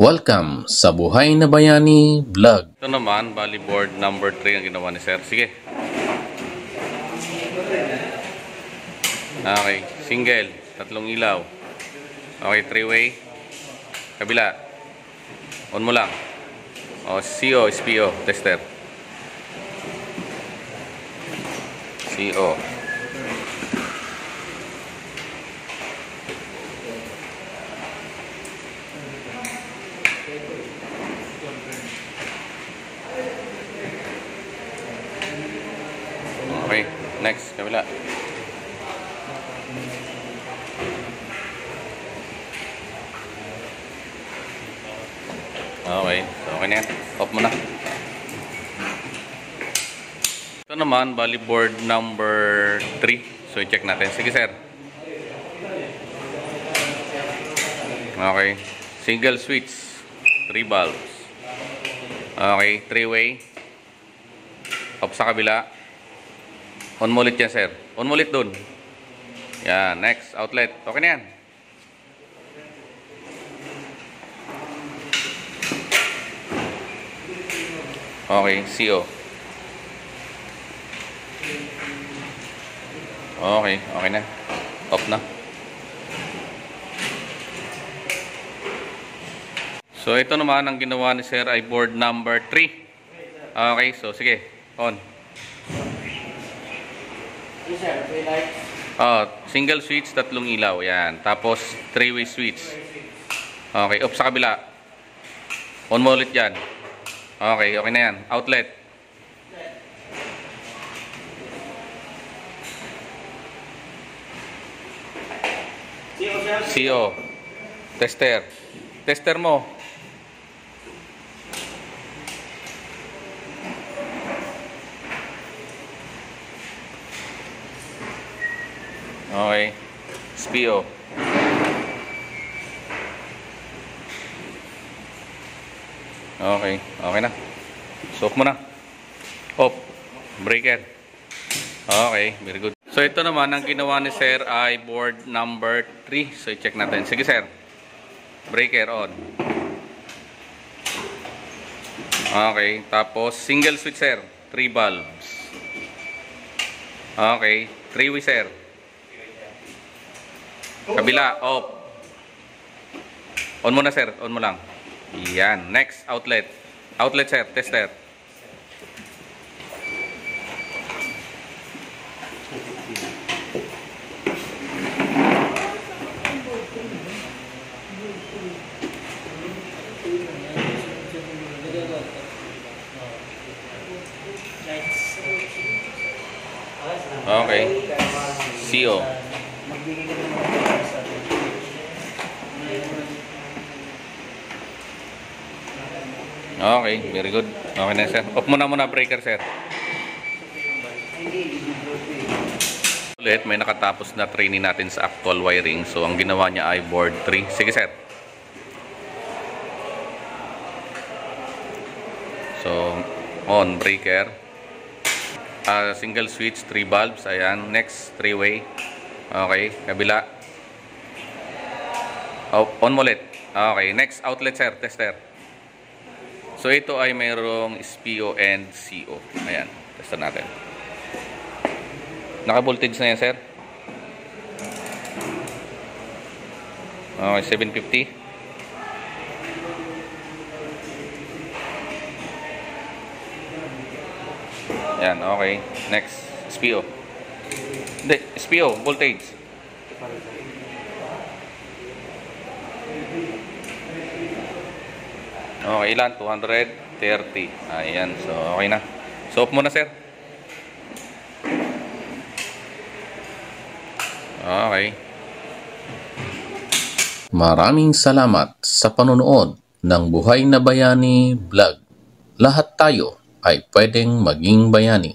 Welcome sa Buhay na Bayani Vlog. Ito naman, bali board number 3 ang ginawa ni Sir. Sige. Okay, single, tatlong ilaw. Okay, three-way. Kabila. On mo lang. O, CO, SPO, tester. CO. Okay, next, kabila. Okay, so okay na yan. Off mo na. Ito naman, bali board number 3. So, i-check natin. Sige, sir. Okay. Single switch. 3 bulbs. Okay, three-way. Off sa kabila. On mo ulit yan, sir. On mo ulit dun. Yan, next, outlet. Okay na yan. Okay, CO. Okay, okay na. Off na. So, ito naman ang ginawa ni sir ay board number 3. Okay, so sige, on. Single switch, tatlong ilaw. Yan. Tapos, three-way switch. Okay, off sa kabila. On mo ulit yan. Okay, okay na yan. Outlet. CO. Tester. Tester mo. Okay. SPO. Okay. Okay na. Soak mo na. Off. Breaker. Okay. Very good. So, ito naman ang ginawa ni sir ay board number 3. So, i-check natin. Sige, sir. Breaker on. Okay. Tapos, single switch, sir. 3 bulbs. Okay. Three-way, sir. Kabila, off. On mo na, sir. On mo lang. Yan. Next, outlet. Outlet, sir. Tester. Okay. CO. Okay, very good. Okay na, sir. Off mo na muna breaker, sir. Ulit, may nakatapos na training natin sa actual wiring. So, ang ginawa niya ay board 3. Sige, sir. So, on, breaker. Single switch, 3 bulbs. Ayan. Next, three-way. Okay, kabila. On mo ulit. Okay, next, outlet, sir. Tester. So, ito ay mayroong SPO and CO. Ayan. Tester natin. Naka-voltage na yan, sir. Okay, 750. Ayan, okay. Next, SPO. Hindi, SPO, voltage. Okay, ilan? 230. Ayan, so okay na. So, off mo na, sir. Okay. Maraming salamat sa panonood ng Buhay na Bayani Vlog. Lahat tayo ay pwedeng maging bayani.